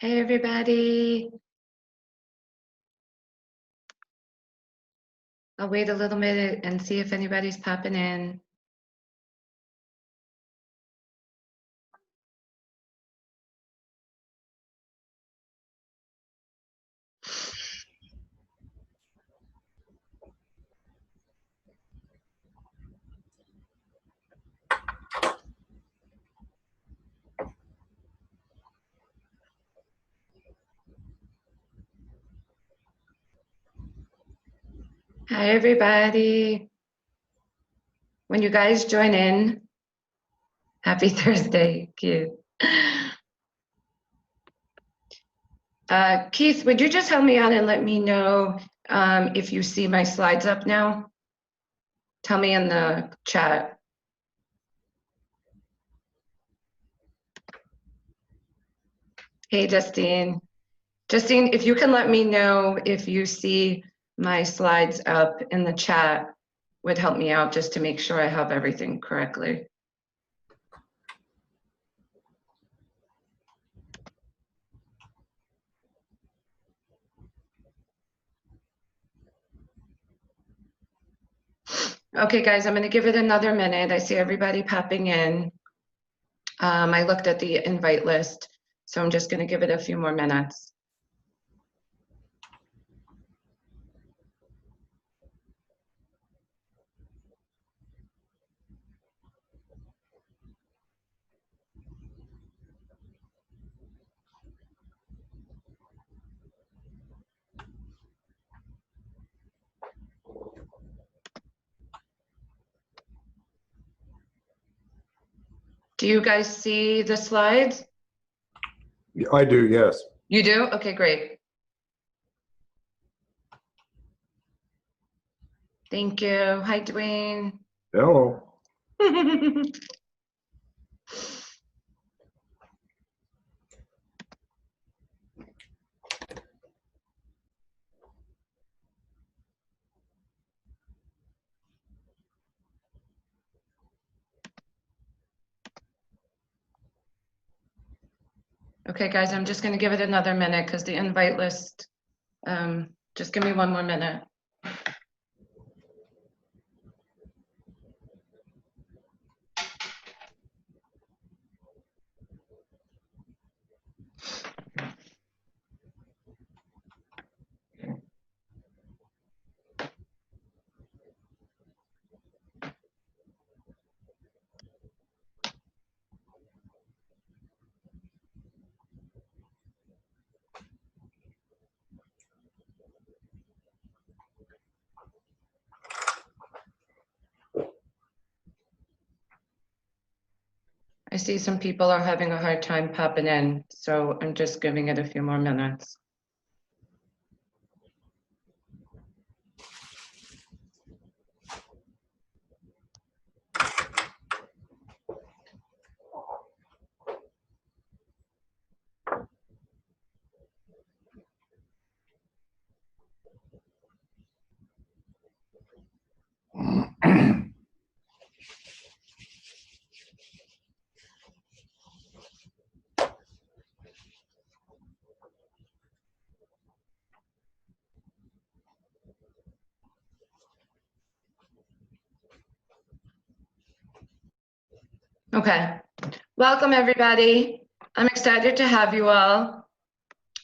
Hey, everybody. I'll wait a little minute and see if anybody's popping in. Hi, everybody. When you guys join in, happy Thursday. Cute. Keith, would you just help me out and let me know if you see my slides up now? Tell me in the chat. Hey, Justine. Justine, if you can let me know if you see my slides up in the chat, would help me out just to make sure I have everything correctly. Okay, guys, I'm going to give it another minute. I see everybody popping in. I looked at the invite list, so I'm just going to give it a few more minutes. Do you guys see the slides? I do, yes. You do? Okay, great. Thank you. Hi, Dwayne. Hello. Okay, guys, I'm just going to give it another minute because the invite list, just give me one more minute. I see some people are having a hard time popping in, so I'm just giving it a few more minutes. Okay, welcome everybody. I'm excited to have you all.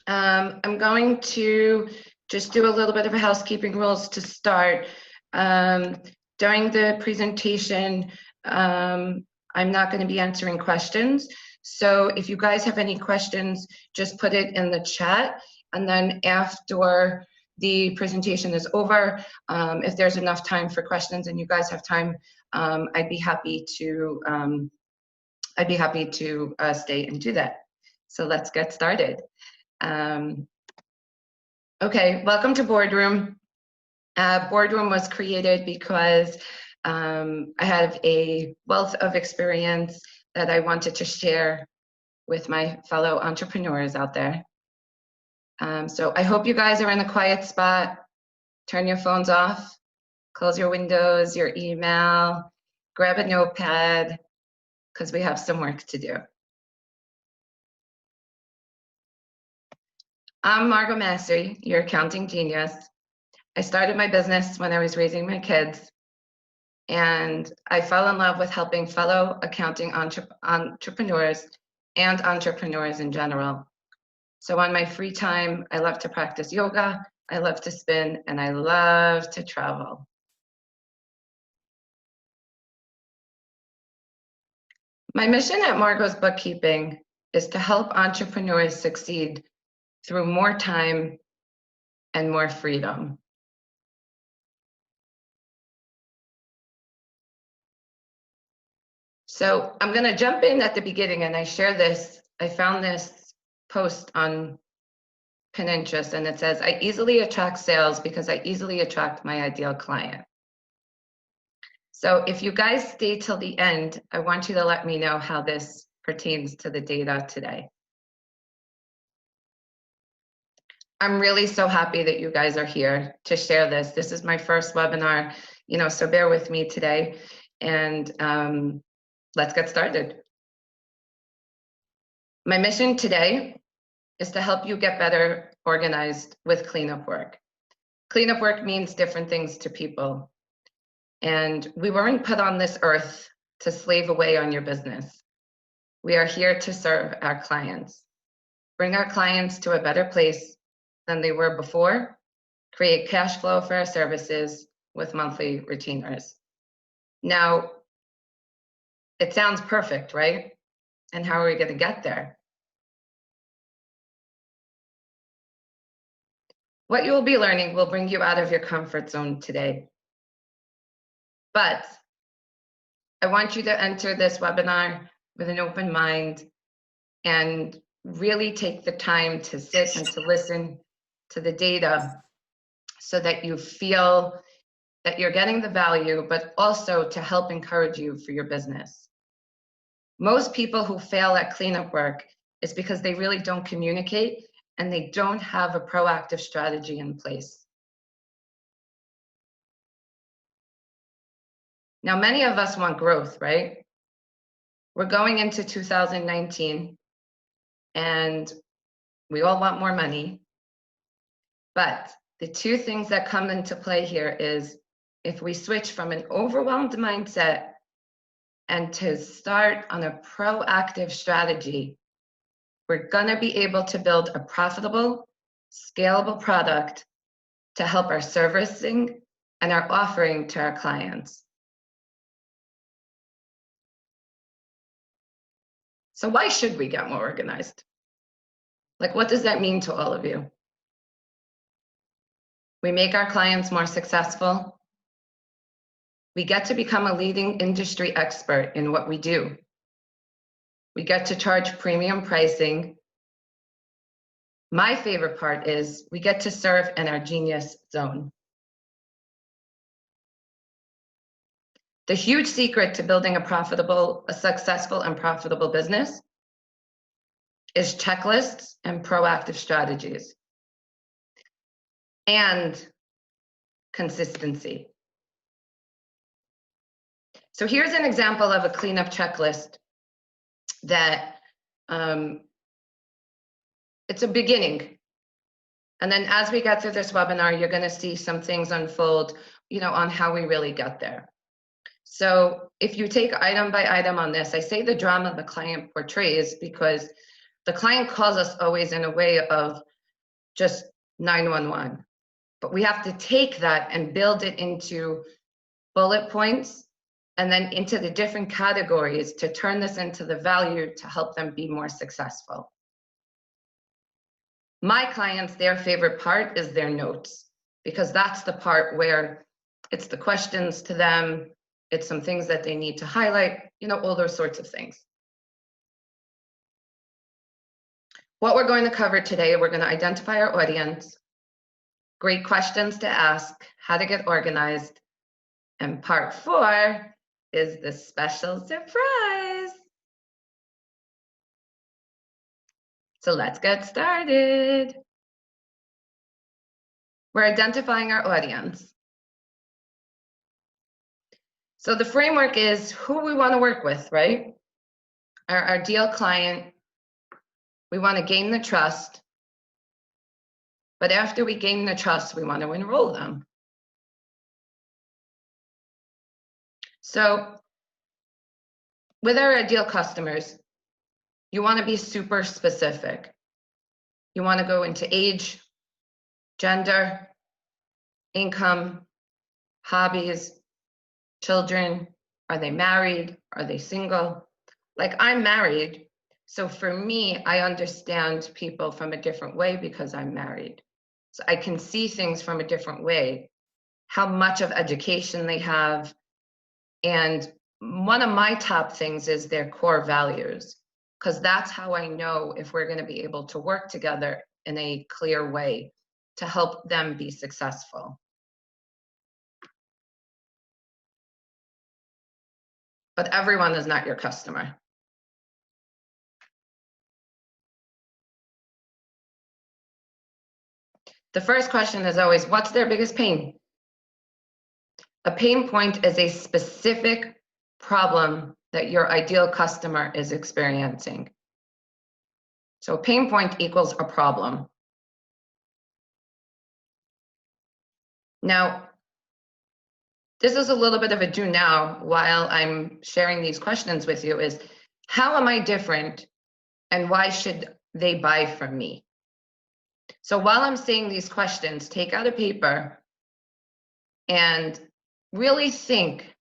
I'm going to just do a little bit of a housekeeping rules to start. During the presentation, I'm not going to be answering questions. So if you guys have any questions, just put it in the chat. And then after the presentation is over, if there's enough time for questions and you guys have time, I'd be happy to stay and do that. So let's get started. Okay, welcome to Boardroom. Boardroom was created because I have a wealth of experience that I wanted to share with my fellow entrepreneurs out there. So I hope you guys are in a quiet spot. Turn your phones off, close your windows, your email, grab a notepad, because we have some work to do. I'm Margot Massey, your accounting genius. I started my business when I was raising my kids, and I fell in love with helping fellow accounting entrepreneurs and entrepreneurs in general. So on my free time, I love to practice yoga, I love to spin, and I love to travel. My mission at Margot's Bookkeeping is to help entrepreneurs succeed through more time and more freedom. So I'm going to jump in at the beginning, and I found this post on Pinterest, and it says, I easily attract sales because I easily attract my ideal client. So if you guys stay till the end, I want you to let me know how this pertains to the data today. I'm really so happy that you guys are here to share this. This is my first webinar, so bear with me today, and let's get started. My mission today is to help you get better organized with cleanup work. Cleanup work means different things to people. And we weren't put on this earth to slave away on your business. We are here to serve our clients, bring our clients to a better place than they were before, create cash flow for our services with monthly retainers. Now, it sounds perfect, right? And how are we going to get there? What you will be learning will bring you out of your comfort zone today. But I want you to enter this webinar with an open mind and really take the time to sit and to listen to the data so that you feel that you're getting the value, but also to help encourage you for your business. Most people who fail at cleanup work is because they really don't communicate and they don't have a proactive strategy in place. Now, many of us want growth, right? We're going into 2019 and we all want more money. But the two things that come into play here is if we switch from an overwhelmed mindset and to start on a proactive strategy, we're going to be able to build a profitable, scalable product to help our servicing and our offering to our clients. So why should we get more organized? Like, what does that mean to all of you? We make our clients more successful. We get to become a leading industry expert in what we do. We get to charge premium pricing. My favorite part is we get to serve in our genius zone. The huge secret to building a successful and profitable business is checklists and proactive strategies and consistency. So here's an example of a cleanup checklist that it's a beginning. And then as we get through this webinar, you're going to see some things unfold, on how we really get there. So if you take item by item on this, I say the drama the client portrays because the client calls us always in a way of just 911. But we have to take that and build it into bullet points and then into the different categories to turn this into the value to help them be more successful. My clients, their favorite part is their notes, because that's the part where it's the questions to them, it's some things that they need to highlight, all those sorts of things. What we're going to cover today, we're going to identify our audience, great questions to ask, how to get organized, and part 4 is the special surprise. So let's get started. We're identifying our audience. So the framework is who we want to work with, right? Our ideal client. We want to gain the trust. But after we gain the trust, we want to enroll them. So with our ideal customers, you want to be super specific. You want to go into age, gender, income, hobbies, children. Are they married? Are they single? Like, I'm married. So for me, I understand people from a different way because I'm married. So I can see things from a different way, how much of education they have. And one of my top things is their core values, because that's how I know if we're going to be able to work together in a clear way to help them be successful. But everyone is not your customer. The first question is always, what's their biggest pain? A pain point is a specific problem that your ideal customer is experiencing. So a pain point equals a problem. Now, this is a little bit of a do now while I'm sharing these questions with you is, how am I different and why should they buy from me? So while I'm saying these questions, take out a paper and really think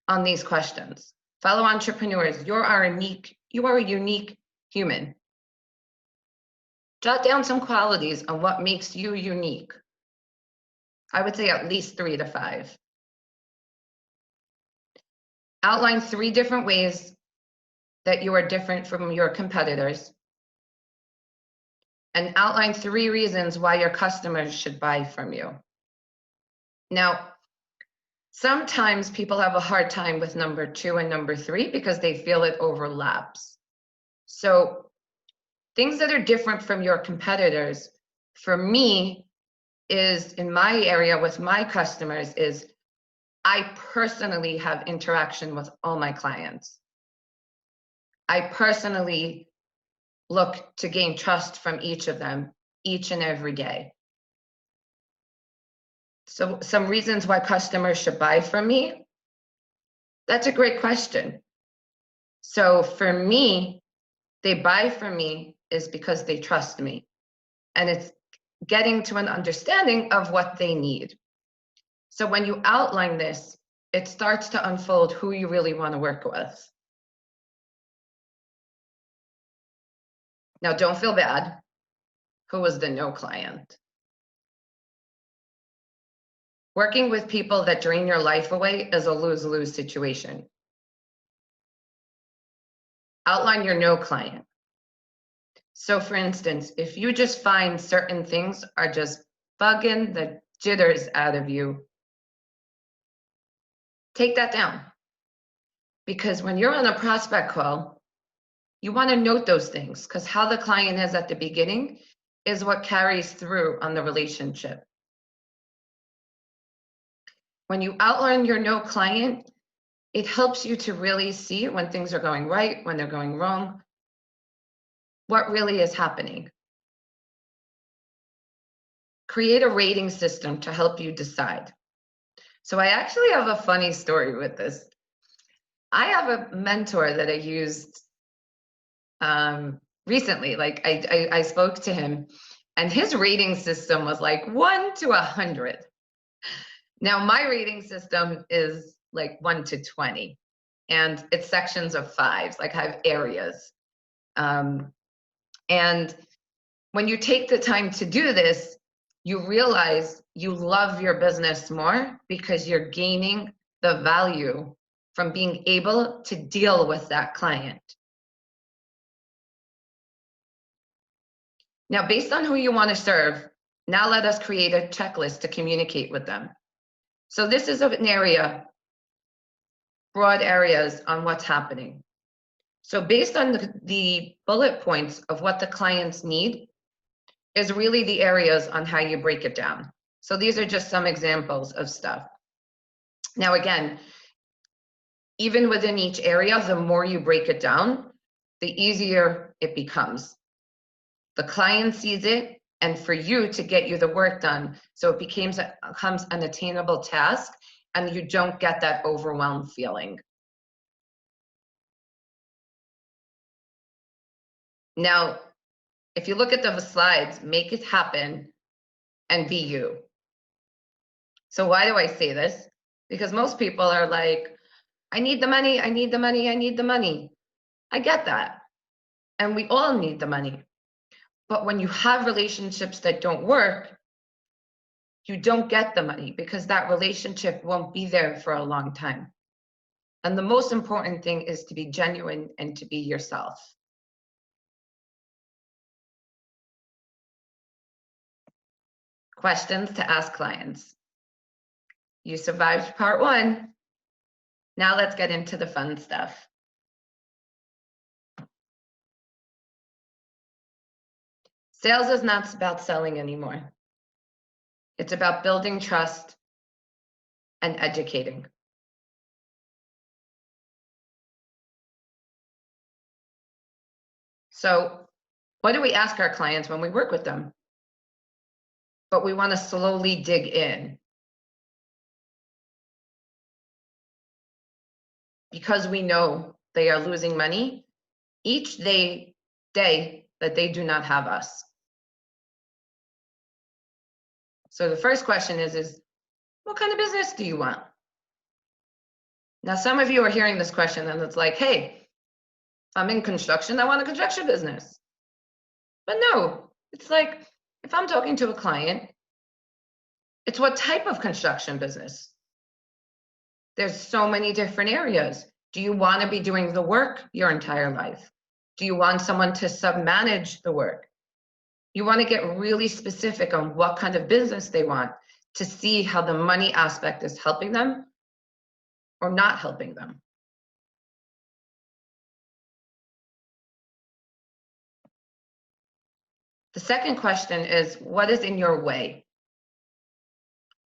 on these questions. Fellow entrepreneurs, you are a unique human. Jot down some qualities on what makes you unique. I would say at least 3 to 5. Outline 3 different ways that you are different from your competitors. And outline 3 reasons why your customers should buy from you. Now, sometimes people have a hard time with number 2 and number 3 because they feel it overlaps. So things that are different from your competitors, for me, is in my area with my customers is I personally have interaction with all my clients. I personally look to gain trust from each of them each and every day. So some reasons why customers should buy from me, that's a great question. So for me, they buy from me is because they trust me. And it's getting to an understanding of what they need. So when you outline this, it starts to unfold who you really want to work with. Now, don't feel bad. Who was the no client? Working with people that drain your life away is a lose-lose situation. Outline your no client. So for instance, if you just find certain things are just bugging the jitters out of you, take that down. Because when you're on a prospect call, you want to note those things because how the client is at the beginning is what carries through on the relationship. When you outline your no client, it helps you to really see when things are going right, when they're going wrong, what really is happening. Create a rating system to help you decide. So I actually have a funny story with this. I have a mentor that I used recently. Like I spoke to him and his rating system was like 1 to 100. Now my rating system is like 1 to 20 and it's sections of 5s, like I have areas. And when you take the time to do this, you realize you love your business more because you're gaining the value from being able to deal with that client. Now, based on who you want to serve, now let us create a checklist to communicate with them. So this is an area, broad areas on what's happening. So based on the bullet points of what the clients need is really the areas on how you break it down. So these are just some examples of stuff. Now, again, even within each area, the more you break it down, the easier it becomes. The client sees it, and for you to get you the work done, so it becomes an attainable task and you don't get that overwhelmed feeling. Now, if you look at the slides, make it happen and be you. So why do I say this? Because most people are like, I need the money, I need the money, I need the money. I get that. And we all need the money. But when you have relationships that don't work, you don't get the money because that relationship won't be there for a long time. And the most important thing is to be genuine and to be yourself. Questions to ask clients. You survived part 1. Now let's get into the fun stuff. Sales is not about selling anymore. It's about building trust and educating. So what do we ask our clients when we work with them? But we want to slowly dig in. Because we know they are losing money each day that they do not have us. So the first question is what kind of business do you want? Now, some of you are hearing this question and it's like, hey, I'm in construction, I want a construction business. But no, it's like, if I'm talking to a client, it's what type of construction business? There's so many different areas. Do you want to be doing the work your entire life? Do you want someone to submanage the work? You want to get really specific on what kind of business they want to see how the money aspect is helping them or not helping them. The second question is, what is in your way?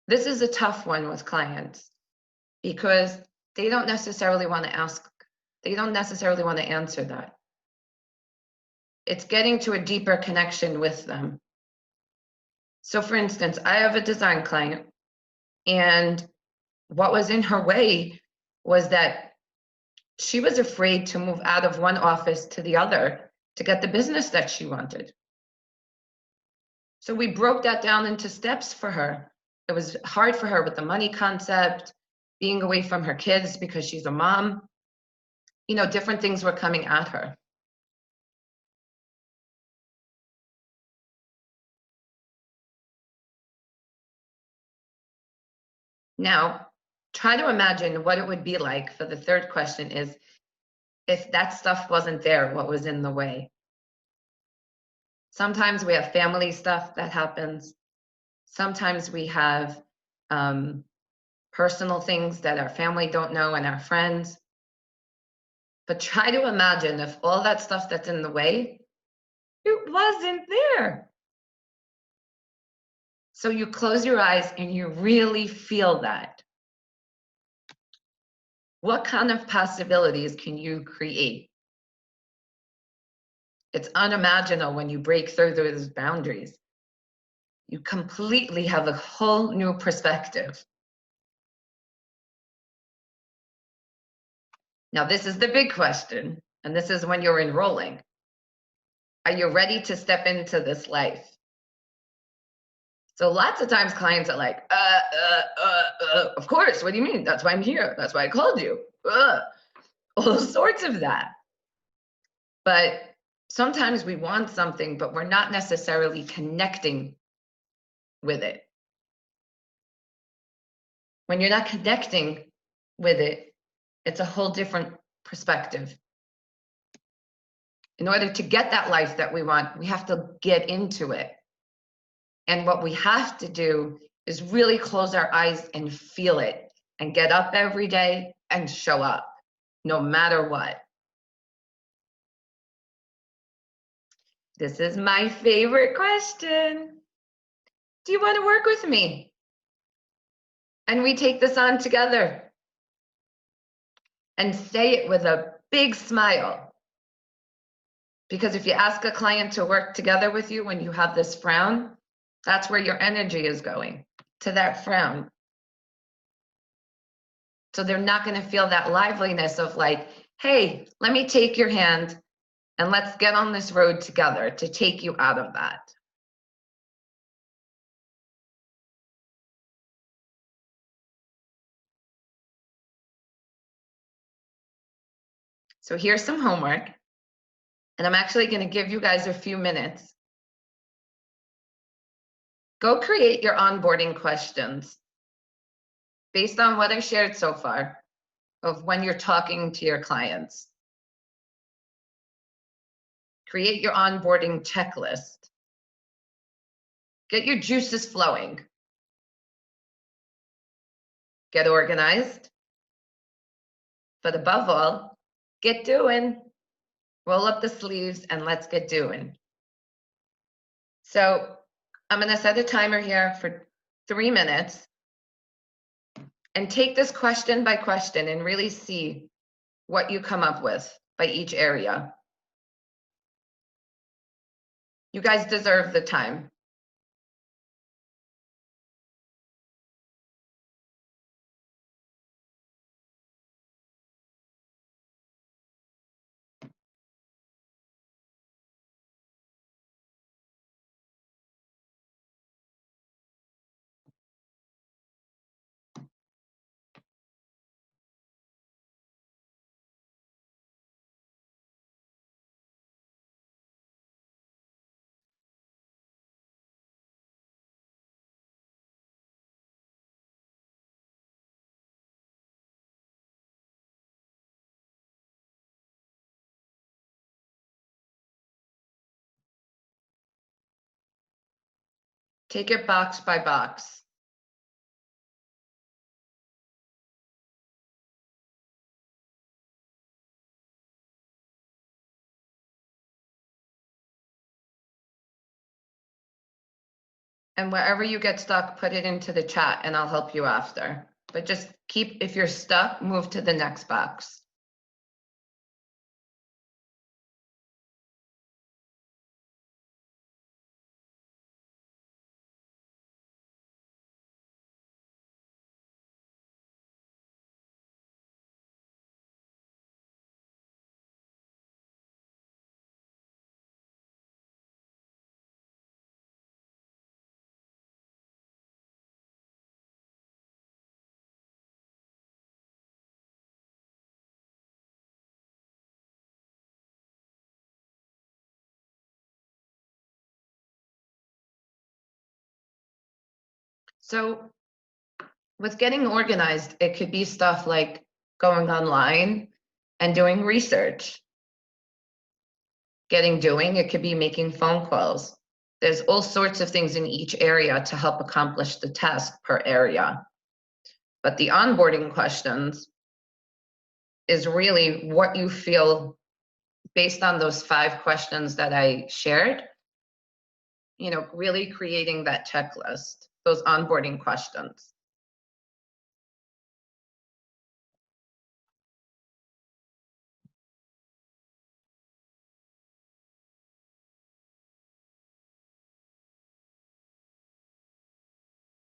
This is a tough one with clients because they don't necessarily want to ask, they don't necessarily want to answer that. It's getting to a deeper connection with them. So for instance, I have a design client, and what was in her way was that she was afraid to move out of one office to the other to get the business that she wanted. So we broke that down into steps for her. It was hard for her with the money concept, being away from her kids because she's a mom. You know, different things were coming at her. Now, try to imagine what it would be like for the third question is, if that stuff wasn't there, what was in the way? Sometimes we have family stuff that happens. Sometimes we have personal things that our family don't know and our friends. But try to imagine if all that stuff that's in the way, it wasn't there. So you close your eyes and you really feel that. What kind of possibilities can you create? It's unimaginable when you break through those boundaries. You completely have a whole new perspective. Now, this is the big question, and this is when you're enrolling. Are you ready to step into this life? So lots of times clients are like, of course, what do you mean? That's why I'm here. That's why I called you. All sorts of that. But sometimes we want something, but we're not necessarily connecting with it. When you're not connecting with it, it's a whole different perspective. In order to get that life that we want, we have to get into it. And what we have to do is really close our eyes and feel it and get up every day and show up, no matter what. This is my favorite question. Do you want to work with me? And we take this on together. And say it with a big smile. Because if you ask a client to work together with you when you have this frown, that's where your energy is going, to that frown. So they're not going to feel that liveliness of like, hey, let me take your hand and let's get on this road together to take you out of that. So here's some homework, and I'm actually going to give you guys a few minutes. Go create your onboarding questions based on what I shared so far of when you're talking to your clients. Create your onboarding checklist. Get your juices flowing. Get organized. But above all, get doing. Roll up the sleeves and let's get doing. So I'm going to set a timer here for 3 minutes and take this question by question and really see what you come up with by each area. You guys deserve the time. Take it box by box. And wherever you get stuck, put it into the chat and I'll help you after. But just keep, if you're stuck, move to the next box. So with getting organized, it could be stuff like going online and doing research. Doing, it could be making phone calls. There's all sorts of things in each area to help accomplish the task per area. But the onboarding questions is really what you feel based on those 5 questions that I shared, you know, really creating that checklist, those onboarding questions.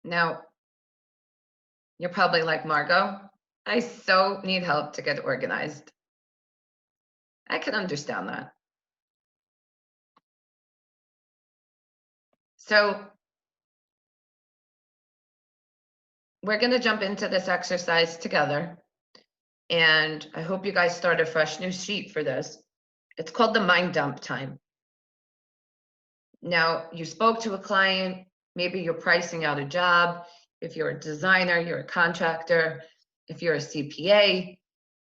Now, you're probably like, Margot, I so need help to get organized. I can understand that. So we're going to jump into this exercise together. And I hope you guys start a fresh new sheet for this. It's called the mind dump time. Now, you spoke to a client, maybe you're pricing out a job. If you're a designer, you're a contractor, if you're a CPA,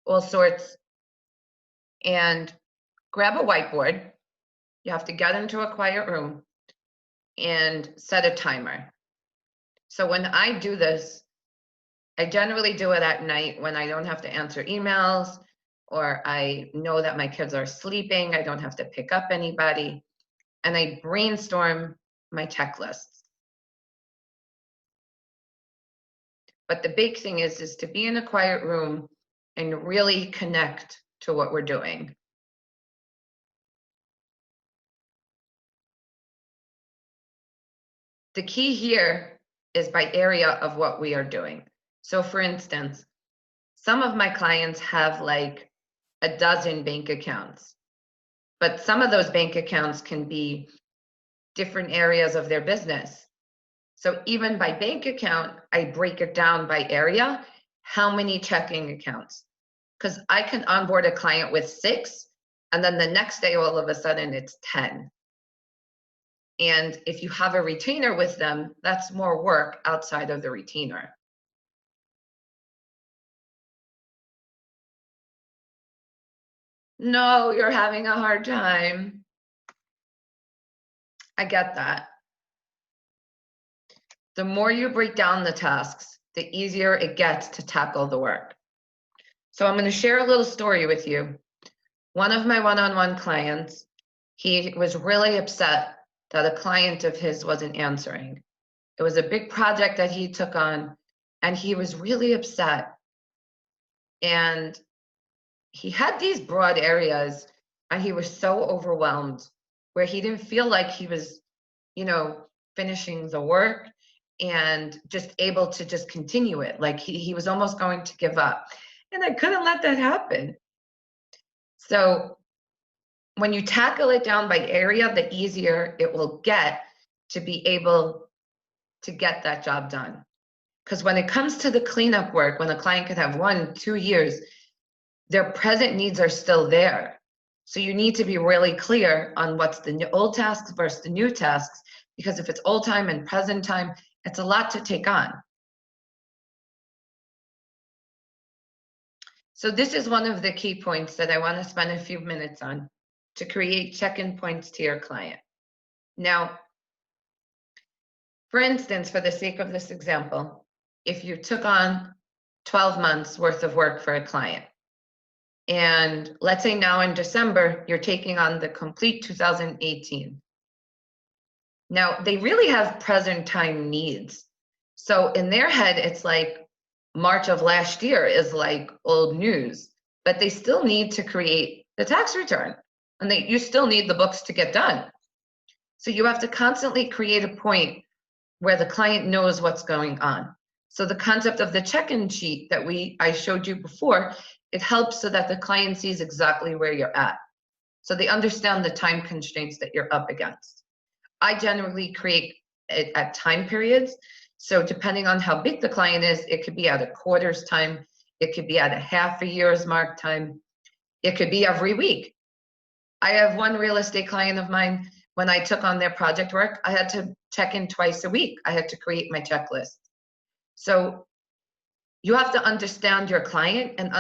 all sorts. And grab a whiteboard. You have to get into a quiet room and set a timer. So when I do this, I generally do it at night when I don't have to answer emails or I know that my kids are sleeping. I don't have to pick up anybody. And I brainstorm my checklists. But the big thing is to be in a quiet room and really connect to what we're doing. the key here is by area of what we are doing. So for instance, some of my clients have like a dozen bank accounts, but some of those bank accounts can be different areas of their business. So even by bank account, I break it down by area, how many checking accounts. Because I can onboard a client with 6, and then the next day, all of a sudden, it's 10. And if you have a retainer with them, that's more work outside of the retainer. No, you're having a hard time. I get that. The more you break down the tasks, the easier it gets to tackle the work. So I'm going to share a little story with you. One of my one-on-one clients, he was really upset that a client of his wasn't answering. It was a big project that he took on, and he was really upset. And he had these broad areas, and he was so overwhelmed where he didn't feel like he was, finishing the work and just able to just continue it. Like he was almost going to give up. And I couldn't let that happen. So when you tackle it down by area, the easier it will get to be able to get that job done. Because when it comes to the cleanup work, when a client could have 1, 2 years, their present needs are still there. So you need to be really clear on what's the old tasks versus the new tasks, because if it's old time and present time, it's a lot to take on. So this is one of the key points that I want to spend a few minutes on to create check-in points to your client. Now, for instance, for the sake of this example, if you took on 12 months worth of work for a client, and let's say now in December, you're taking on the complete 2018. Now, they really have present time needs. So in their head, it's like March of last year is like old news, but they still need to create the tax return, and you still need the books to get done. So you have to constantly create a point where the client knows what's going on. So the concept of the check-in sheet that I showed you before, it helps so that the client sees exactly where you're at. So they understand the time constraints that you're up against. I generally create it at time periods. So depending on how big the client is, it could be at a quarter's time, it could be at a half a year's mark time, it could be every week. I have one real estate client of mine, when I took on their project work, I had to check in twice a week. I had to create my checklist. So you have to understand your client and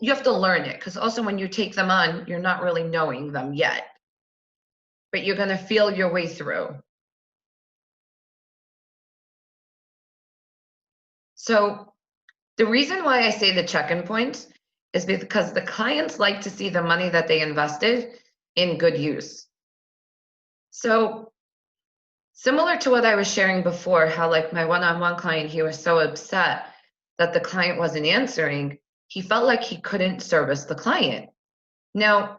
you have to learn it, because also when you take them on, you're not really knowing them yet, but you're going to feel your way through. So the reason why I say the check-in points is because the clients like to see the money that they invested in good use. So similar to what I was sharing before, how like my one-on-one client, he was so upset that the client wasn't answering, he felt like he couldn't service the client. Now,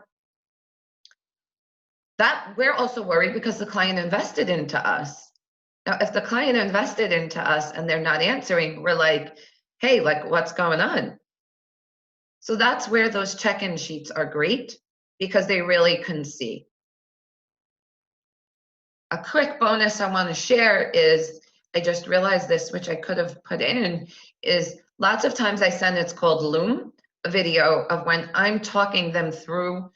that we're also worried because the client invested into us. Now, if the client invested into us and they're not answering, we're like, hey, like what's going on? So that's where those check-in sheets are great, because they really can see. A quick bonus I want to share is, I just realized this, which I could have put in, is lots of times I send, it's called Loom, a video of when I'm talking them through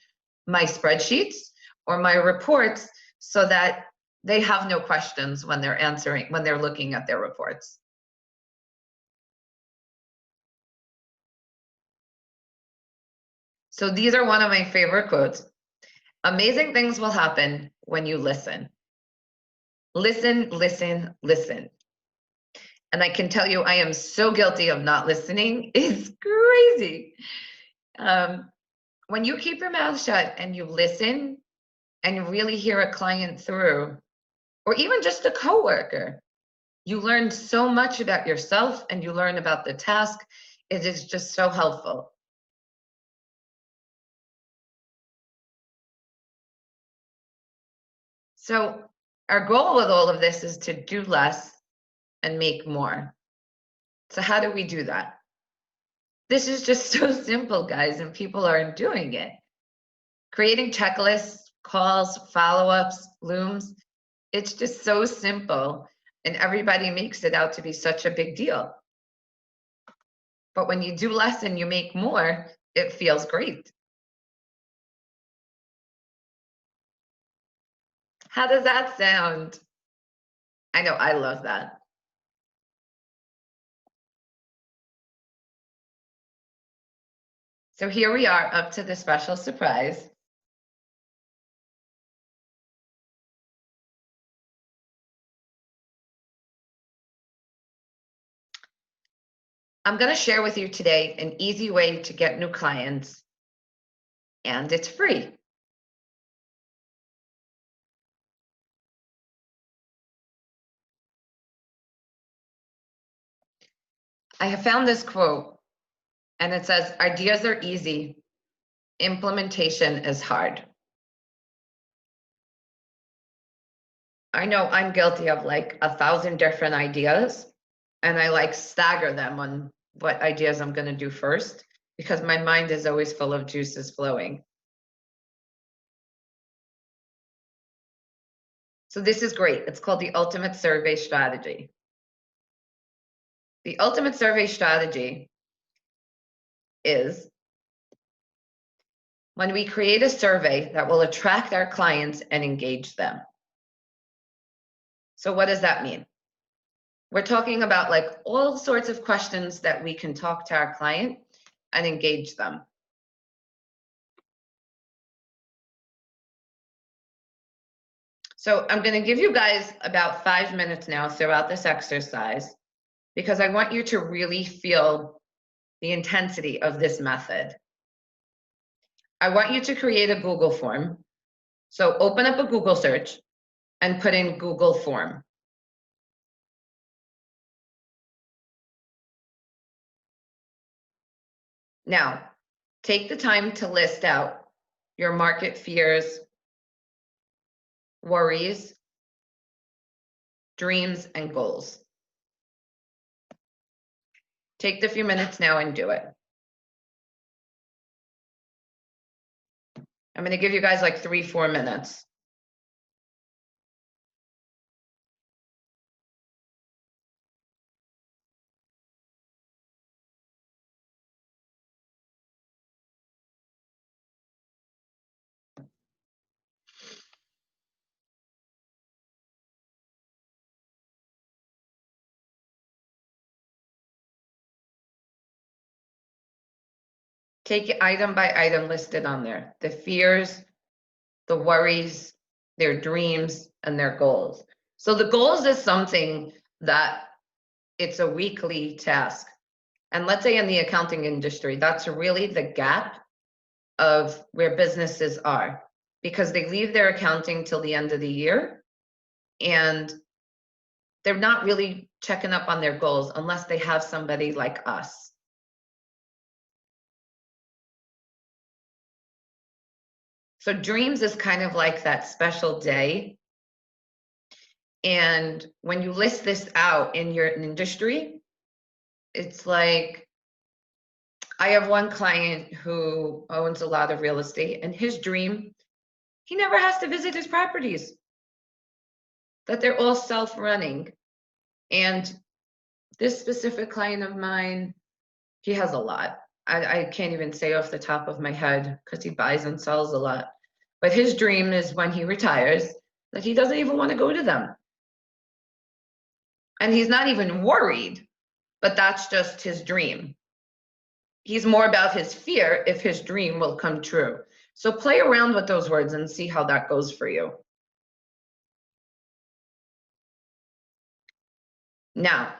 my spreadsheets or my reports, so that they have no questions when they're looking at their reports. So these are one of my favorite quotes. Amazing things will happen when you listen. Listen, listen, listen. And I can tell you, I am so guilty of not listening. It's crazy. When you keep your mouth shut and you listen and you really hear a client through, or even just a coworker, you learn so much about yourself and you learn about the task. It is just so helpful. So Our goal with all of this is to do less and make more. So how do we do that? This is just so simple, guys, and people aren't doing it. Creating checklists, calls, follow-ups, looms, it's just so simple, and everybody makes it out to be such a big deal. But when you do less and you make more, it feels great. How does that sound? I know, I love that. So here we are up to the special surprise. I'm going to share with you today an easy way to get new clients, and it's free. I have found this quote, and it says, "Ideas are easy, implementation is hard." I know I'm guilty of like 1,000 different ideas, and I like stagger them on what ideas I'm going to do first because my mind is always full of juices flowing. So this is great. It's called the Ultimate Survey Strategy. The Ultimate Survey Strategy is when we create a survey that will attract our clients and engage them. So what does that mean? We're talking about like all sorts of questions that we can talk to our client and engage them. So I'm going to give you guys about 5 minutes now throughout this exercise because I want you to really feel the intensity of this method. I want you to create a Google form. So open up a Google search and put in Google form. Now, take the time to list out your market fears, worries, dreams, and goals. Take the few minutes now and do it. I'm going to give you guys like 3-4 minutes. Take it item by item listed on there. The fears, the worries, their dreams, and their goals. So the goals is something that it's a weekly task. And let's say in the accounting industry, that's really the gap of where businesses are because they leave their accounting till the end of the year and they're not really checking up on their goals unless they have somebody like us. So dreams is kind of like that special day. And when you list this out in your industry, it's like, I have one client who owns a lot of real estate, and his dream, he never has to visit his properties, that they're all self-running. And this specific client of mine, he has a lot. I can't even say off the top of my head because he buys and sells a lot. But his dream is when he retires that he doesn't even want to go to them. And he's not even worried, but that's just his dream. He's more about his fear if his dream will come true. So play around with those words and see how that goes for you. Now,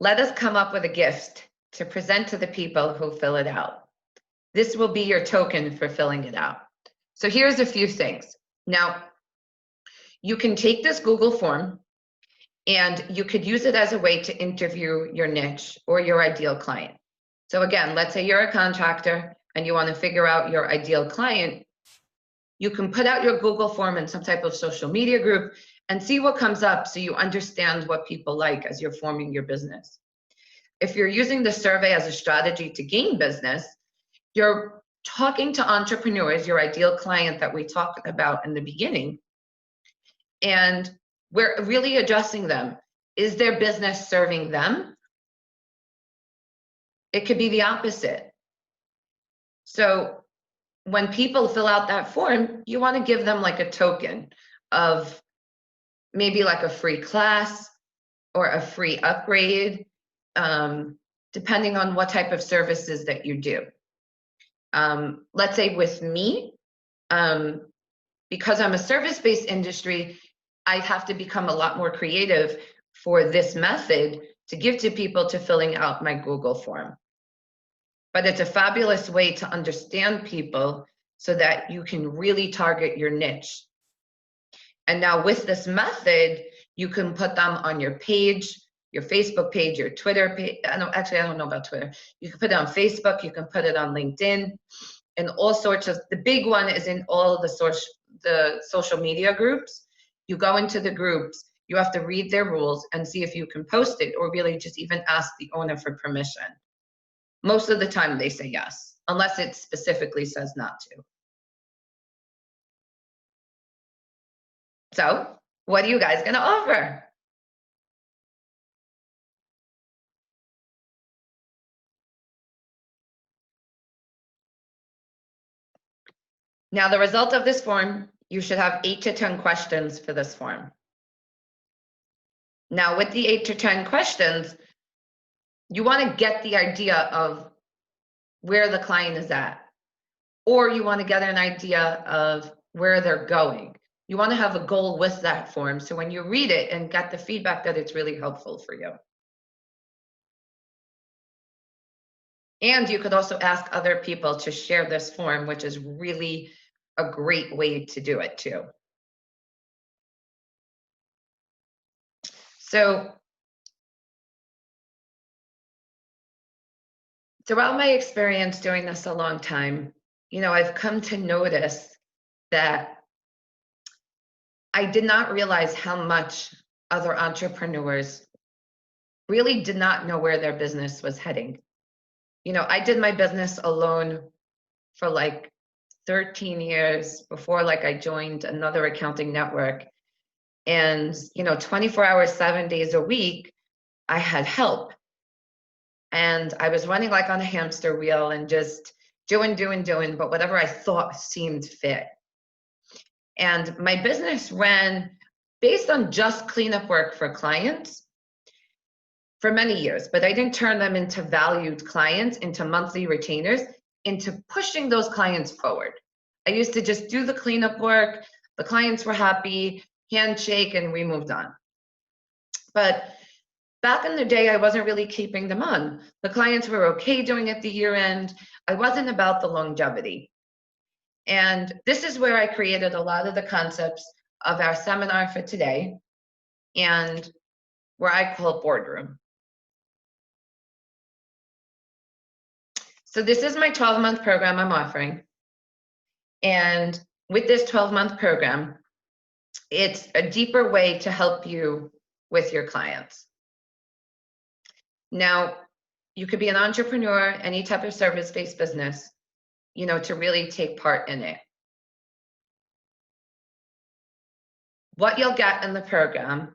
let us come up with a gift to present to the people who fill it out. This will be your token for filling it out. So here's a few things. Now, you can take this Google form and you could use it as a way to interview your niche or your ideal client. So again, let's say you're a contractor and you want to figure out your ideal client. You can put out your Google form in some type of social media group and see what comes up so you understand what people like as you're forming your business. If you're using the survey as a strategy to gain business, you're talking to entrepreneurs, your ideal client that we talked about in the beginning, and we're really addressing them. Is their business serving them? It could be the opposite. So when people fill out that form, you want to give them like a token of maybe like a free class or a free upgrade, depending on what type of services that you do. Let's say with me, because I'm a service-based industry, I have to become a lot more creative for this method to give to people to filling out my Google form. But it's a fabulous way to understand people so that you can really target your niche. And now with this method, you can put them on your page, your Facebook page, your Twitter page. I don't know about Twitter. You can put it on Facebook, you can put it on LinkedIn, and all sorts of, the big one is in all of the social media groups. You go into the groups, you have to read their rules and see if you can post it, or really just even ask the owner for permission. Most of the time they say yes, unless it specifically says not to. So what are you guys gonna offer? Now the result of this form, you should have 8 to 10 questions for this form. Now with the 8 to 10 questions, you want to get the idea of where the client is at, or you want to get an idea of where they're going. You want to have a goal with that form, so when you read it and get the feedback that it's really helpful for you. And you could also ask other people to share this form, which is really a great way to do it too. So throughout my experience doing this a long time, I've come to notice that I did not realize how much other entrepreneurs really did not know where their business was heading. I did my business alone for like 13 years before I joined another accounting network. And 24 hours, 7 days a week, I had help. And I was running like on a hamster wheel and just doing, but whatever I thought seemed fit. And my business ran based on just cleanup work for clients for many years, but I didn't turn them into valued clients, into monthly retainers, into pushing those clients forward. I used to just do the cleanup work, the clients were happy, handshake, and we moved on. But back in the day, I wasn't really keeping them on. The clients were okay doing it the year end. I wasn't about the longevity. And this is where I created a lot of the concepts of our seminar for today, and where I call Boardroom. So this is my 12-month program I'm offering. And with this 12-month program, it's a deeper way to help you with your clients. Now, you could be an entrepreneur, any type of service-based business, to really take part in it. What you'll get in the program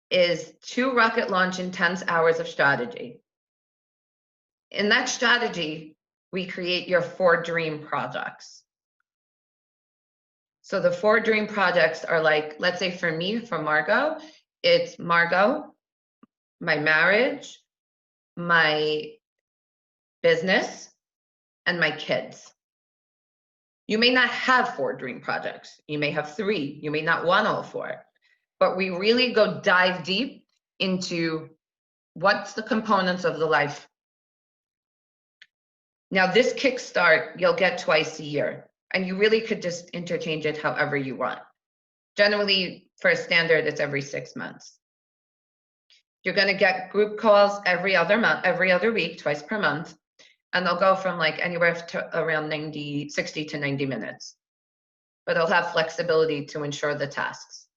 is 2 rocket launch intense hours of strategy. In that strategy, we create your 4 dream projects. So the 4 dream projects are like, let's say for me, for Margot, it's Margot, my marriage, my business, and my kids. You may not have 4 dream projects. You may have 3. You may not want all 4. But we really go dive deep into what's the components of the life. Now this kickstart, you'll get twice a year, and you really could just interchange it however you want. Generally, for a standard, it's every 6 months. You're going to get group calls every other month, every other week, twice per month, and they'll go from like anywhere to around 60 to 90 minutes. but it'll have flexibility to ensure the tasks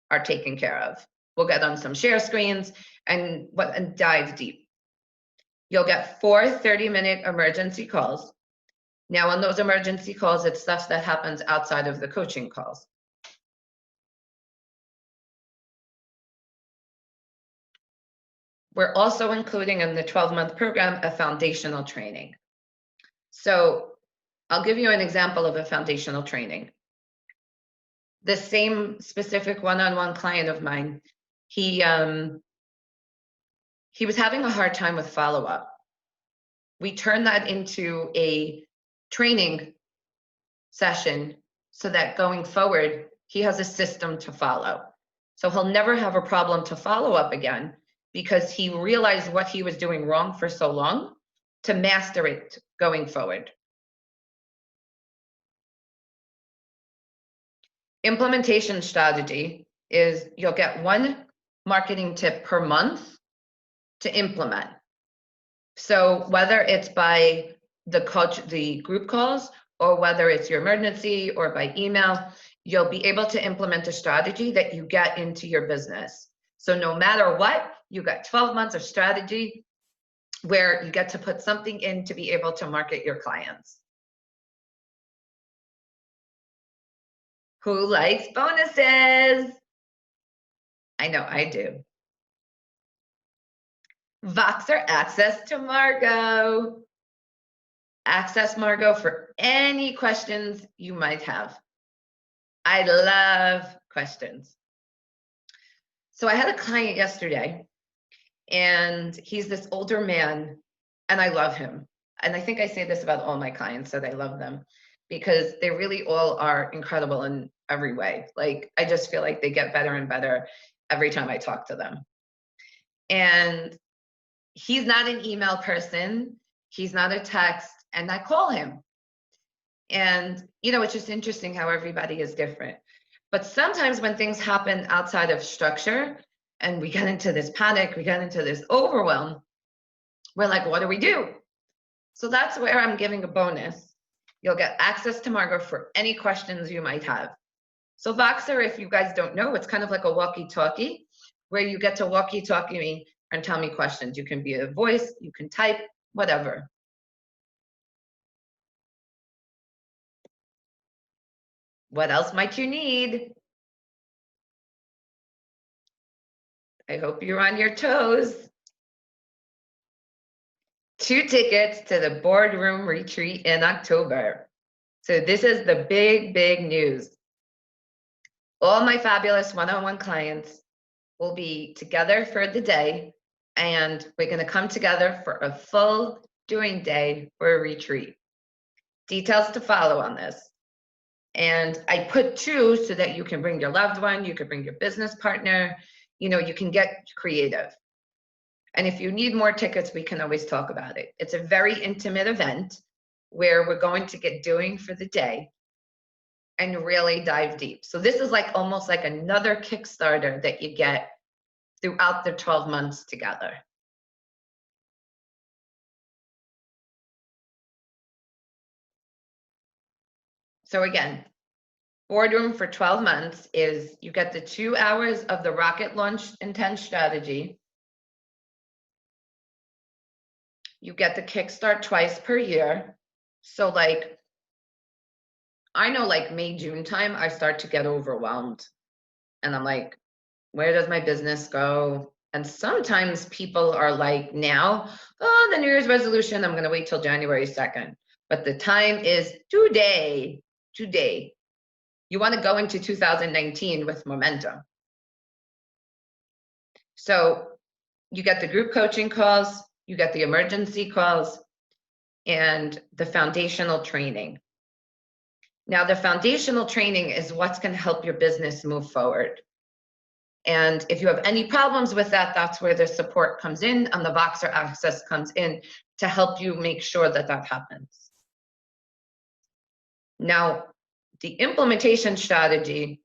are taken care of. We'll get on some share screens and dive deep. You'll get 4 30-minute emergency calls. Now, on those emergency calls, it's stuff that happens outside of the coaching calls. We're also including in the 12-month program a foundational training. So I'll give you an example of a foundational training. The same specific one-on-one client of mine, he was having a hard time with follow-up. We turned that into a training session so that going forward, he has a system to follow. So he'll never have a problem to follow up again because he realized what he was doing wrong for so long to master it going forward. Implementation strategy is you'll get 1 marketing tip per month to implement. So whether it's by the group calls or whether it's your emergency or by email, you'll be able to implement a strategy that you get into your business. So no matter what, you got 12 months of strategy where you get to put something in to be able to market your clients. Who likes bonuses? I know I do. Voxer access to Margot. Access Margot for any questions you might have. I love questions. So I had a client yesterday, and he's this older man, and I love him. And I think I say this about all my clients, that I love them, because they really all are incredible in every way. Like, I just feel like they get better and better every time I talk to them. And he's not an email person. He's not a text. And I call him. And, you know, it's just interesting how everybody is different. But sometimes when things happen outside of structure and we get into this panic, we get into this overwhelm, we're like, what do we do? So that's where I'm giving a bonus. You'll get access to Margot for any questions you might have. So Voxer, if you guys don't know, it's kind of like a walkie-talkie where you get to walkie-talkie me and tell me questions. You can be a voice, you can type, whatever. What else might you need? I hope you're on your toes. 2 tickets to the Boardroom Retreat in October. So this is the big, big news. All my fabulous one-on-one clients will be together for the day, and we're going to come together for a full doing day for a retreat. Details to follow on this. And I put 2 so that you can bring your loved one, you could bring your business partner, you know, you can get creative. And if you need more tickets, we can always talk about it. It's a very intimate event where we're going to get doing for the day and really dive deep. So this is like almost like another Kickstarter that you get throughout the 12 months together. So again, Boardroom for 12 months is you get the 2 hours of the rocket launch intense strategy. You get the kickstart twice per year. So like, I know like May, June time, I start to get overwhelmed. And I'm like, where does my business go? And sometimes people are like now, oh, the New Year's resolution, I'm gonna wait till January 2nd. But the time is today. You wanna go into 2019 with momentum. So you get the group coaching calls, you get the emergency calls, and the foundational training. Now, the foundational training is what's going to help your business move forward. And if you have any problems with that, that's where the support comes in and the Voxer access comes in to help you make sure that that happens. Now, the implementation strategy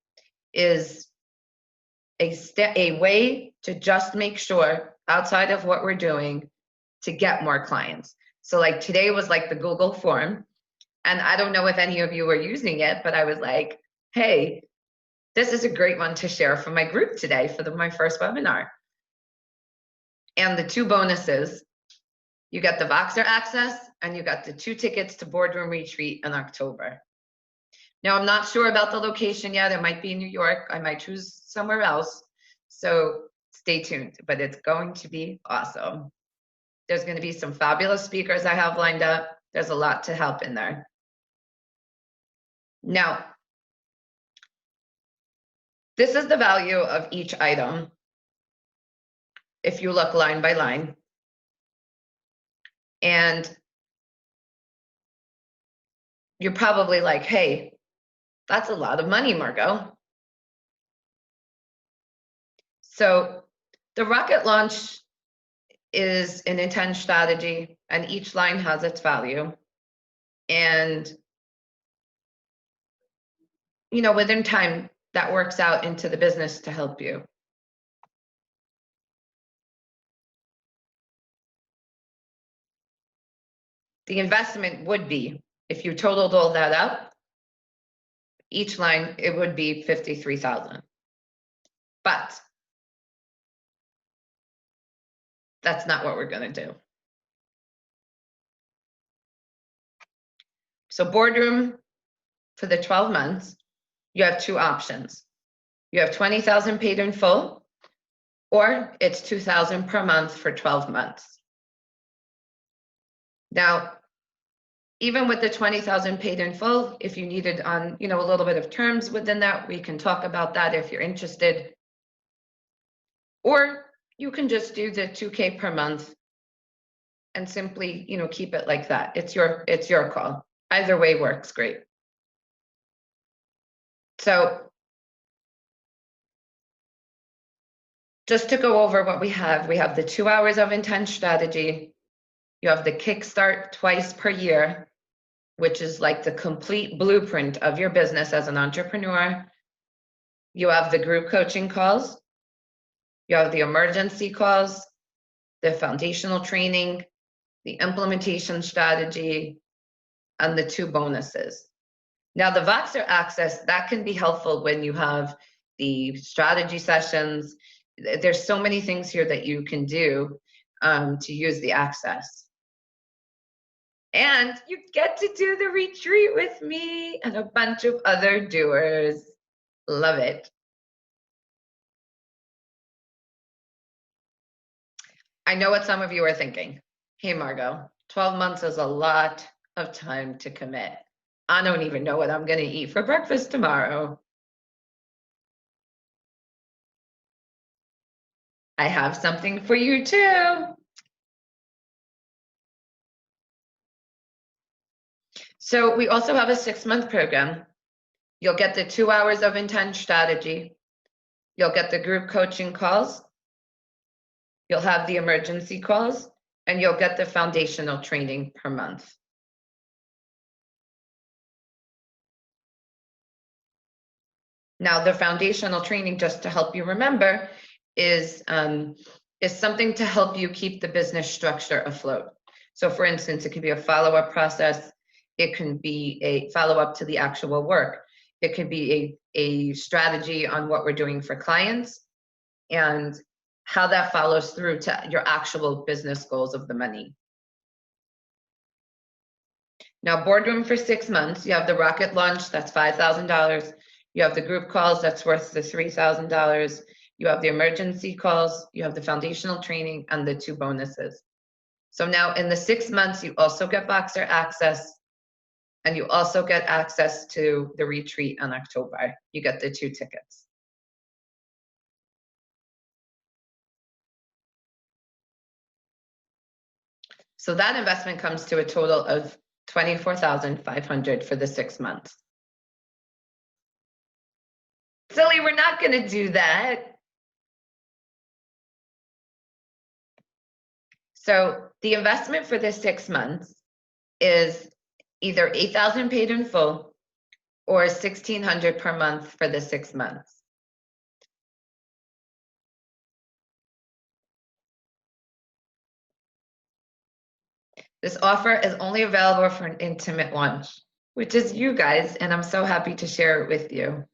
is a way to just make sure outside of what we're doing to get more clients. So like today was like the Google form. And I don't know if any of you are using it, but I was like, hey, this is a great one to share for my group today for my first webinar. And the two bonuses, you got the Voxer access and you got the 2 tickets to Boardroom Retreat in October. Now, I'm not sure about the location yet. It might be in New York. I might choose somewhere else. So stay tuned, but it's going to be awesome. There's going to be some fabulous speakers I have lined up. There's a lot to help in there. Now, this is the value of each item. If you look line by line. And you're probably like, hey, that's a lot of money, Margot. So the rocket launch is an intense strategy, and each line has its value. And, you know, within time, that works out into the business to help you. The investment would be, if you totaled all that up, each line, it would be 53,000. But that's not what we're going to do. So Boardroom, for the 12 months, you have 2 options. You have 20,000 paid in full, or it's 2,000 per month for 12 months. Now, even with the 20,000 paid in full, if you needed on, you know, a little bit of terms within that, we can talk about that if you're interested. Or you can just do the 2K per month and simply, you know, keep it like that. It's your call. Either way works great. So just to go over what we have the 2 hours of intense strategy. You have the kickstart twice per year, which is like the complete blueprint of your business as an entrepreneur. You have the group coaching calls. You have the emergency calls, the foundational training, the implementation strategy, and the 2 bonuses. Now, the Voxer access, that can be helpful when you have the strategy sessions. There's so many things here that you can do to use the access. And you get to do the retreat with me and a bunch of other doers. Love it. I know what some of you are thinking. Hey, Margot, 12 months is a lot of time to commit. I don't even know what I'm going to eat for breakfast tomorrow. I have something for you too. So we also have a 6-month program. You'll get the 2 hours of intense strategy. You'll get the group coaching calls. You'll have the emergency calls, and you'll get the foundational training per month. Now, the foundational training, just to help you remember, is something to help you keep the business structure afloat. So for instance, it could be a follow-up process. It can be a follow-up to the actual work. It could be a strategy on what we're doing for clients and how that follows through to your actual business goals of the money. Now, Boardroom for 6 months, you have the rocket launch, that's $5,000. You have the group calls, that's worth the $3,000. You have the emergency calls, you have the foundational training, and the 2 bonuses. So now in the 6 months, you also get Voxer access, and you also get access to the retreat in October. You get the 2 tickets. So that investment comes to a total of $24,500 for the 6 months. Silly, we're not going to do that. So the investment for the 6 months is either $8,000 paid in full or $1,600 per month for the 6 months. This offer is only available for an intimate launch. which is you guys, and I'm so happy to share it with you.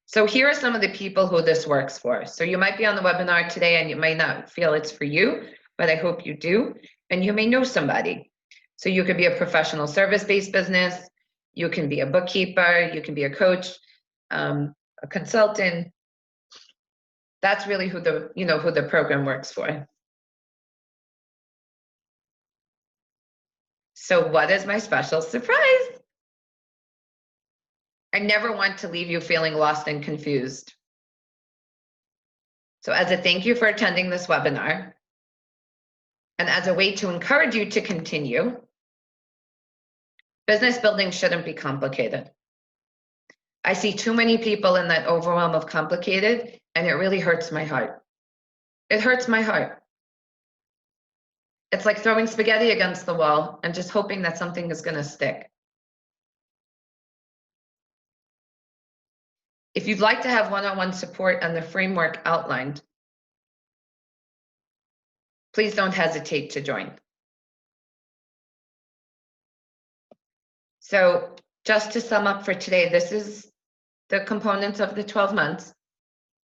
So here are some of the people who this works for. So you might be on the webinar today and you might not feel it's for you, but I hope you do. And you may know somebody. So you could be a professional service-based business. You can be a bookkeeper. You can be a coach, a consultant. That's really who the program works for. So what is my special surprise? I never want to leave you feeling lost and confused. So as a thank you for attending this webinar, and as a way to encourage you to continue, business building shouldn't be complicated. I see too many people in that overwhelm of complicated, and it really hurts my heart. It hurts my heart. It's like throwing spaghetti against the wall and just hoping that something is going to stick. If you'd like to have one-on-one support and the framework outlined, please don't hesitate to join. So just to sum up for today, this is the components of the 12 months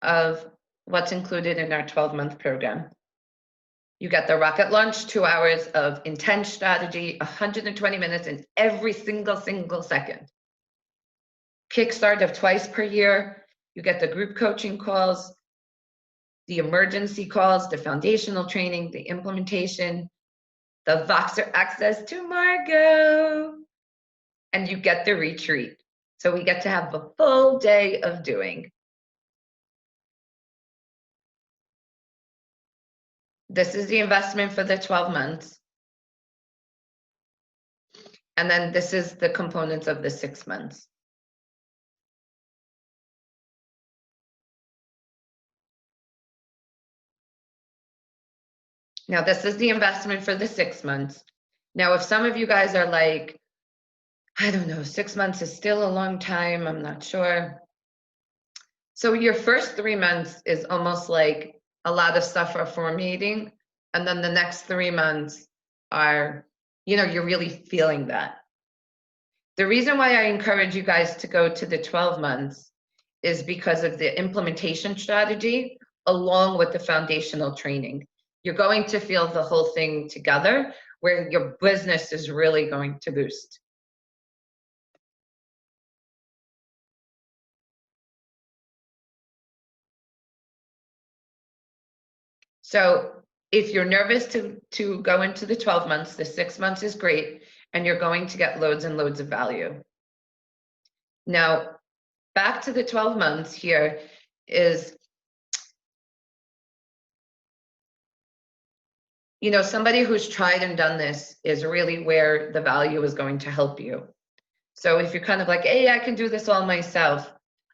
of what's included in our 12-month program. You get the rocket launch, 2 hours of intense strategy, 120 minutes in every single second. Kickstart of twice per year. You get the group coaching calls, the emergency calls, the foundational training, the implementation, the Voxer access to Margot, and you get the retreat. So we get to have a full day of doing. This is the investment for the 12 months. And then this is the components of the 6 months. Now, this is the investment for the 6 months. Now, if some of you guys are like, I don't know, 6 months is still a long time, I'm not sure. So your first 3 months is almost like a lot of stuff are formatting, and then the next 3 months are, you're really feeling that. The reason why I encourage you guys to go to the 12 months is because of the implementation strategy along with the foundational training. You're going to feel the whole thing together where your business is really going to boost. So if you're nervous to go into the 12 months, the 6 months is great, and you're going to get loads and loads of value. Now, back to the 12 months here is, somebody who's tried and done this is really where the value is going to help you. So if you're kind of like, hey, I can do this all myself,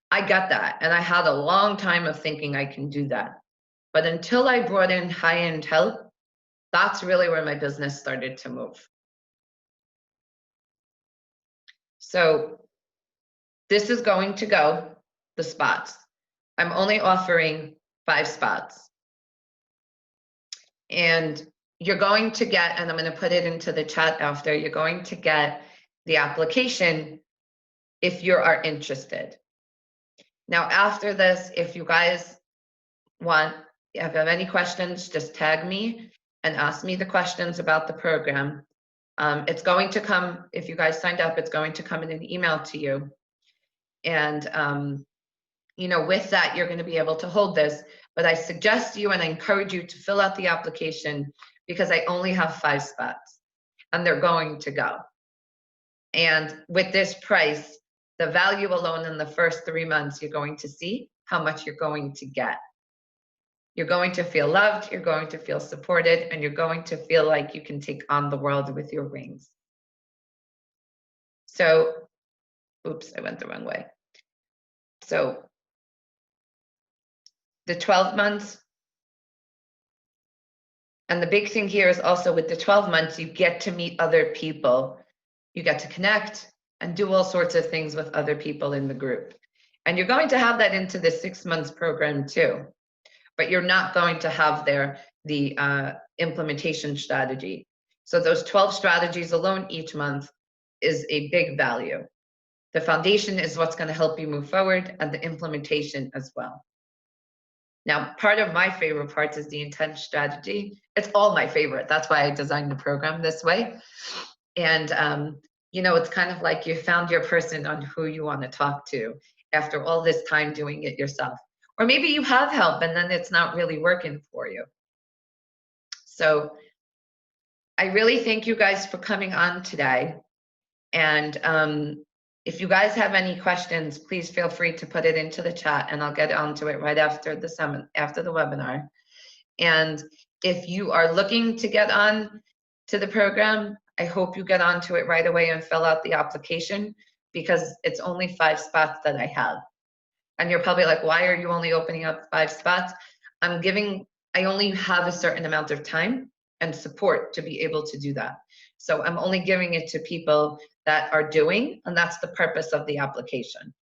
I get that. And I had a long time of thinking I can do that. But until I brought in high-end help, that's really where my business started to move. So this is going to go, the spots. I'm only offering 5 spots. And you're going to get, and I'm going to put it into the chat after, you're going to get the application if you are interested. Now, after this, if you guys if you have any questions, just tag me and ask me the questions about the program. It's going to come, if you guys signed up, it's going to come in an email to you. And, with that, you're going to be able to hold this. But I suggest you and I encourage you to fill out the application because I only have 5 spots and they're going to go. And with this price, the value alone in the first 3 months, you're going to see how much you're going to get. You're going to feel loved, you're going to feel supported, and you're going to feel like you can take on the world with your wings. So, oops, I went the wrong way. So, the 12 months, and the big thing here is also with the 12 months, you get to meet other people. You get to connect and do all sorts of things with other people in the group. And you're going to have that into the 6 months program too. But you're not going to have there the implementation strategy. So those 12 strategies alone each month is a big value. The foundation is what's going to help you move forward, and the implementation as well. Now, part of my favorite parts is the intent strategy. It's all my favorite. That's why I designed the program this way. And, you know, it's kind of like you found your person on who you want to talk to after all this time doing it yourself. Or maybe you have help and then it's not really working for you. So I really thank you guys for coming on today. And if you guys have any questions, please feel free to put it into the chat and I'll get onto it right after the webinar. And if you are looking to get on to the program, I hope you get onto it right away and fill out the application, because it's only 5 spots that I have. And you're probably like, why are you only opening up 5 spots? I only have a certain amount of time and support to be able to do that. So I'm only giving it to people that are doing, and that's the purpose of the application.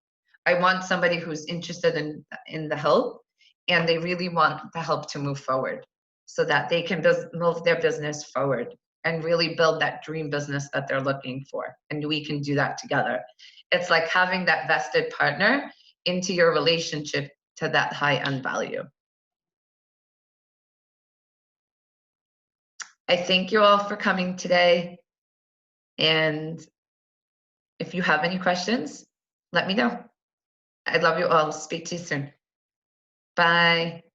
I want somebody who's interested in the help, and they really want the help to move forward so that they can move their business forward and really build that dream business that they're looking for. And we can do that together. It's like having that vested partner into your relationship to that high-end value. I thank you all for coming today. And if you have any questions, let me know. I love you all. Speak to you soon. Bye.